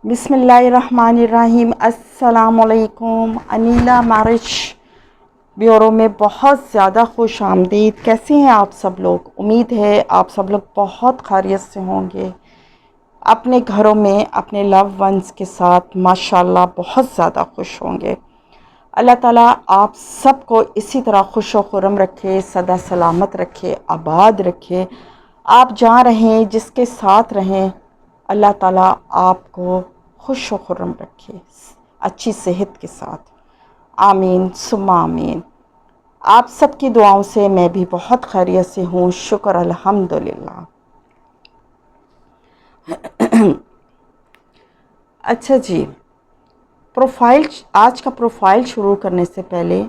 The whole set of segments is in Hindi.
बिस्मिल्लाहिर्रहमानिर्रहीम। अस्सलामुअलैकुम। अनीला मैरिज ब्यूरो में बहुत ज़्यादा खुश आमदीद। कैसे हैं आप सब लोग? उम्मीद है आप सब लोग बहुत खैरियत से होंगे, अपने घरों में अपने लव वंस के साथ माशाल्लाह बहुत ज़्यादा खुश होंगे। अल्लाह ताला आप सबको इसी तरह खुश व खुर्रम रखे, सदा सलामत रखे, आबाद रखे। आप जहाँ रहें, जिसके साथ रहें, अल्लाह ताला आपको खुश व खुर्रम रखे, अच्छी सेहत के साथ। आमीन सुम्मा आमीन। आप सबकी दुआओं से मैं भी बहुत खैरियत से हूँ, शुक्र अल्हम्दुलिल्लाह। अच्छा जी, आज का प्रोफाइल शुरू करने से पहले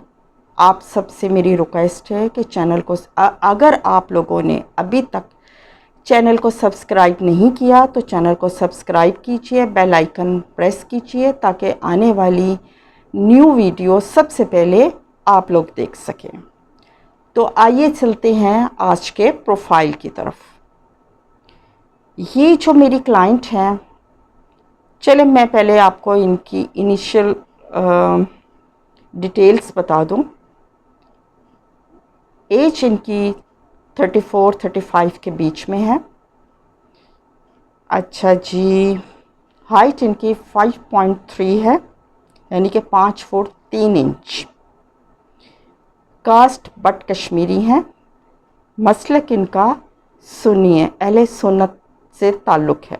आप सबसे मेरी रिक्वेस्ट है कि चैनल को अगर आप लोगों ने अभी तक चैनल को सब्सक्राइब नहीं किया तो चैनल को सब्सक्राइब कीजिए, बेल आइकन प्रेस कीजिए ताकि आने वाली न्यू वीडियो सबसे पहले आप लोग देख सकें। तो आइए चलते हैं आज के प्रोफाइल की तरफ। ये जो मेरी क्लाइंट हैं, चले मैं पहले आपको इनकी इनिशियल डिटेल्स बता दूं। एज इनकी 34-35 के बीच में है। अच्छा जी, हाइट इनकी 5.3 है, यानी कि 5 foot 3 inch. Caste but Kashmiri हैं। मसलक इनका सुन्नी है, अहले सुन्नत से ताल्लुक़ है।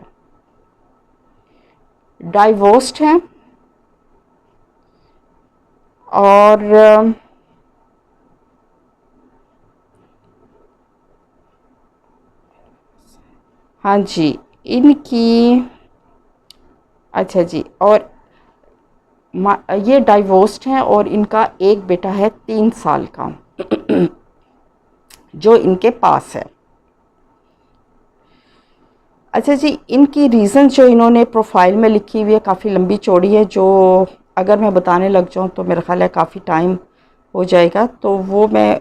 डाइवोर्स्ड हैं और हाँ जी इनकी, अच्छा जी, और ये डाइवोर्स्ड हैं और इनका एक बेटा है 3 साल का जो इनके पास है। अच्छा जी, इनकी रीज़न जो इन्होंने प्रोफाइल में लिखी हुई है काफ़ी लंबी चौड़ी है, जो अगर मैं बताने लग जाऊँ तो मेरा ख़्याल है काफ़ी टाइम हो जाएगा। तो वो मैं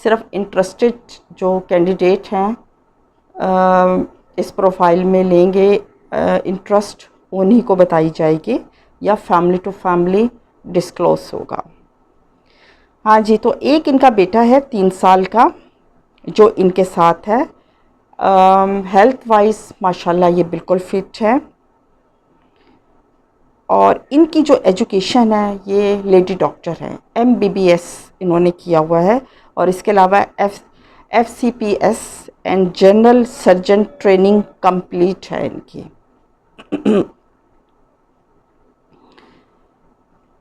सिर्फ इंटरेस्टेड जो कैंडिडेट हैं इस प्रोफाइल में लेंगे, इंटरेस्ट उन्हीं को बताई जाएगी या फैमिली टू फैमिली डिस्क्लोज होगा। हाँ जी, तो एक इनका बेटा है 3 साल का जो इनके साथ है। हेल्थ वाइज माशाल्लाह ये बिल्कुल फिट है और इनकी जो एजुकेशन है ये लेडी डॉक्टर है, MBBS इन्होंने किया हुआ है और इसके अलावा FCPS and general surgeon training complete है इनकी।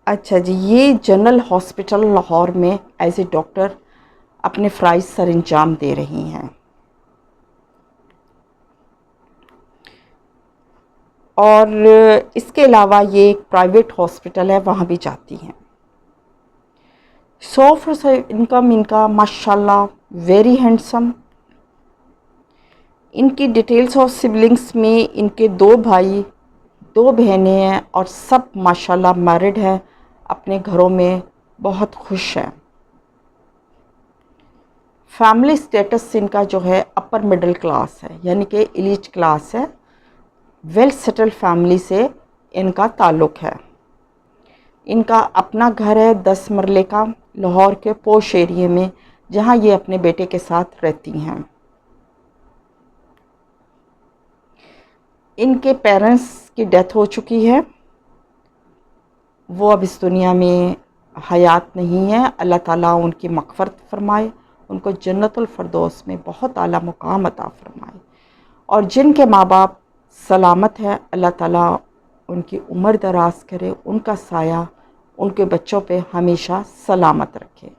अच्छा जी, ये जनरल हॉस्पिटल लाहौर में एज ए डॉक्टर अपने फ़राइज़ सर अंजाम दे रही हैं और इसके अलावा ये एक प्राइवेट हॉस्पिटल है, वहाँ भी जाती हैं। सोर्स ऑफ इनकम इनका माशाल्लाह वेरी हैंडसम। इनकी डिटेल्स ऑफ सिबलिंग्स में इनके 2 भाई 2 बहनें हैं और सब माशाल्लाह मैरिड हैं, अपने घरों में बहुत खुश हैं। फैमिली स्टेटस इनका जो है अपर मिडिल क्लास है, यानी कि एलीट क्लास है। वेल सेटल्ड फैमिली से इनका ताल्लुक़ है। इनका अपना घर है 10 मरले का, लाहौर के पोश एरिए में, जहाँ ये अपने बेटे के साथ रहती हैं। इनके पेरेंट्स की डेथ हो चुकी है, वो अब इस दुनिया में हयात नहीं है। अल्लाह ताला उनकी मग़फ़िरत फ़रमाए, उनको जन्नतुल फ़िरदौस में बहुत आला मुकाम अता फ़रमाए और जिनके माँ बाप सलामत हैं अल्लाह ताला उनकी उम्र दराज करे, उनका साया उनके बच्चों पे हमेशा सलामत रखे।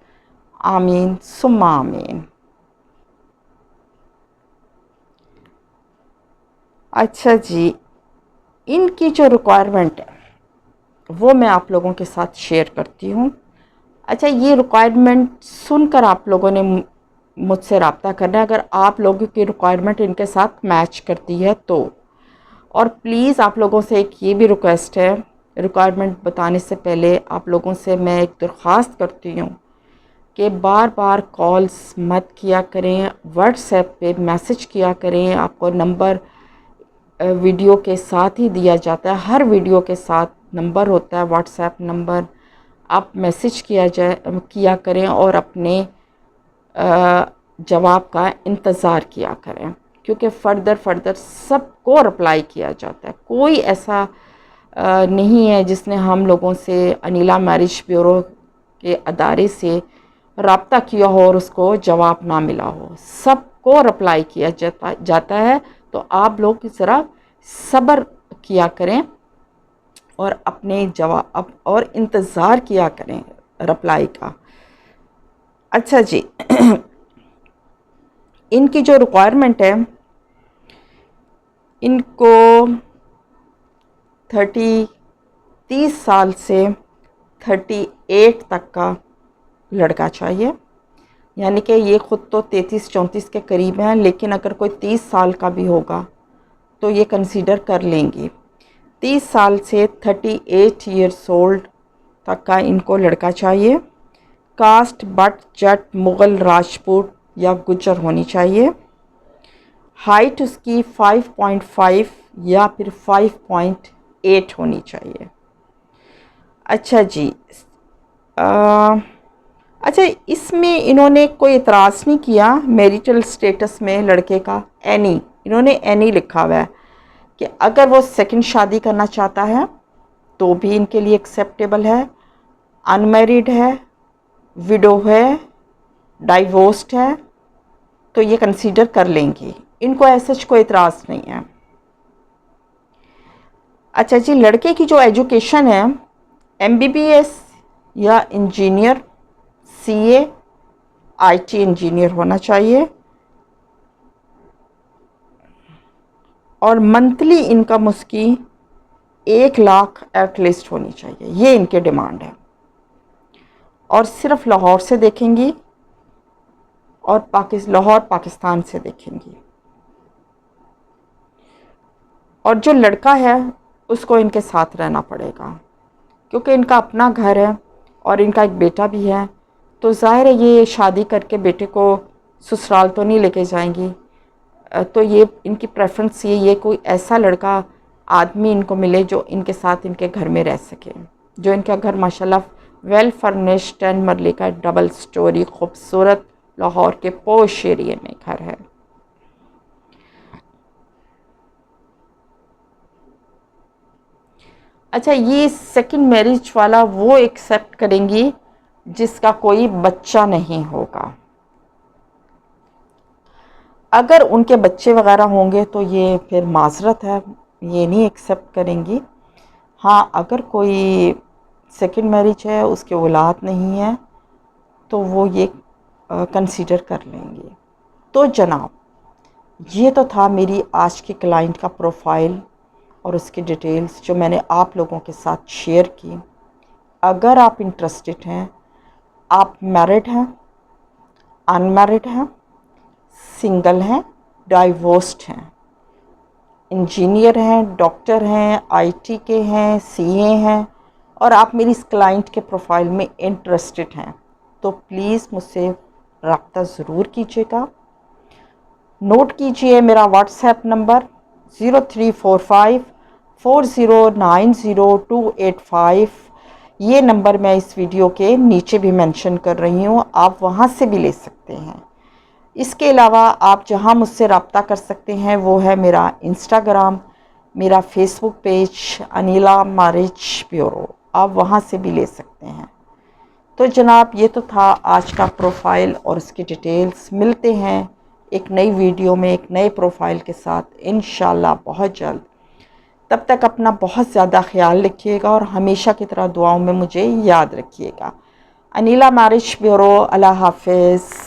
आमीन सुम्मा आमीन। अच्छा जी, इनकी जो रिक्वायरमेंट है वो मैं आप लोगों के साथ शेयर करती हूँ। अच्छा, ये रिक्वायरमेंट सुनकर आप लोगों ने मुझसे रब्ता करना है, अगर आप लोगों की रिक्वायरमेंट इनके साथ मैच करती है तो। और प्लीज़ आप लोगों से एक ये भी रिक्वेस्ट है, रिक्वायरमेंट बताने से पहले आप लोगों से मैं एक दरख्वास्त करती हूँ कि बार बार कॉल्स मत किया करें, व्हाट्सएप पे मैसेज किया करें। आपको नंबर वीडियो के साथ ही दिया जाता है। हर वीडियो के साथ नंबर होता है, व्हाट्सएप नंबर। आप मैसेज किया करें और अपने जवाब का इंतज़ार किया करें, क्योंकि फ़र्दर सबको रिप्लाई किया जाता है। कोई ऐसा नहीं है जिसने हम लोगों से अनिला मैरिज ब्यूरो के अदारे से रब्ता किया हो और उसको जवाब ना मिला हो। सबको रिप्लाई किया जाता है। तो आप लोग ज़रा सब्र किया करें और अपने जवाब और इंतज़ार किया करें रिप्लाई का। अच्छा जी, इनकी जो रिक्वायरमेंट है, इनको 30 साल से 38 तक का लड़का चाहिए। यानी कि ये ख़ुद तो 33-34 के करीब हैं, लेकिन अगर कोई 30 साल का भी होगा तो ये कंसीडर कर लेंगी। 30 साल से 38 ईयर्स ओल्ड तक का इनको लड़का चाहिए। कास्ट बट जट मुग़ल राजपूत या गुज्जर होनी चाहिए। हाइट उसकी 5.5 या फिर 5.8 होनी चाहिए। अच्छा जी, अच्छा, इसमें इन्होंने कोई इतराज़ नहीं किया मैरिटल स्टेटस में लड़के का। एनी, इन्होंने एनी लिखा हुआ है कि अगर वो सेकंड शादी करना चाहता है तो भी इनके लिए एक्सेप्टेबल है। अनमैरिड है, विडो है, डाइवोर्स्ड है, तो ये कंसीडर कर लेंगी। इनको ऐसा कोई इतराज़ नहीं है। अच्छा जी, लड़के की जो एजुकेशन है, MBBS या इंजीनियर, CA, IT इंजीनियर होना चाहिए और मंथली इनकम उसकी 1 लाख एटलीस्ट होनी चाहिए। ये इनके डिमांड है। और सिर्फ लाहौर से देखेंगी और लाहौर पाकिस्तान से देखेंगी। और जो लड़का है उसको इनके साथ रहना पड़ेगा, क्योंकि इनका अपना घर है और इनका एक बेटा भी है। तो ज़ाहिर है ये शादी करके बेटे को ससुराल तो नहीं लेके जाएंगी। तो ये इनकी प्रेफरेंस ये कोई ऐसा लड़का आदमी इनको मिले जो इनके साथ इनके घर में रह सके। जो इनका घर माशाल्लाह वेल फर्निश्ड 10 मरले का डबल स्टोरी खूबसूरत लाहौर के पोश एरिया में घर है। अच्छा, ये सेकंड मैरिज वाला वो एक्सेप्ट करेंगी जिसका कोई बच्चा नहीं होगा। अगर उनके बच्चे वगैरह होंगे तो ये फिर माजरत है, ये नहीं एक्सेप्ट करेंगी। हाँ, अगर कोई सेकंड मैरिज है, उसके औलाद नहीं है, तो वो ये कंसीडर कर लेंगे। तो जनाब, ये तो था मेरी आज की क्लाइंट का प्रोफाइल और उसकी डिटेल्स जो मैंने आप लोगों के साथ शेयर की। अगर आप इंटरेस्टेड हैं, आप मैरिड हैं, अनमैरिड हैं, सिंगल हैं, डाइवोर्स्ड हैं, इंजीनियर हैं, डॉक्टर हैं, IT के हैं, CA हैं और आप मेरी इस क्लाइंट के प्रोफाइल में इंटरेस्टेड हैं, तो प्लीज़ मुझसे रब्ता ज़रूर कीजिएगा। नोट कीजिए मेरा व्हाट्सएप नंबर 03454090 ये नंबर मैं इस वीडियो के नीचे भी मेंशन कर रही हूँ, आप वहाँ से भी ले सकते हैं। इसके अलावा आप जहाँ मुझसे रब्ता कर सकते हैं वो है मेरा इंस्टाग्राम, मेरा Facebook page Anila marriage bureau, आप वहाँ से भी ले सकते हैं। तो जनाब, ये तो था आज का प्रोफाइल और उसकी डिटेल्स। मिलते हैं एक नई वीडियो में एक नए प्रोफाइल के साथ इंशाल्लाह बहुत जल्द। तब तक अपना बहुत ज़्यादा ख्याल रखिएगा और हमेशा की तरह दुआओं में मुझे याद रखिएगा। अनिला मैरिज ब्यूरो, अल्लाह हाफ़िज़।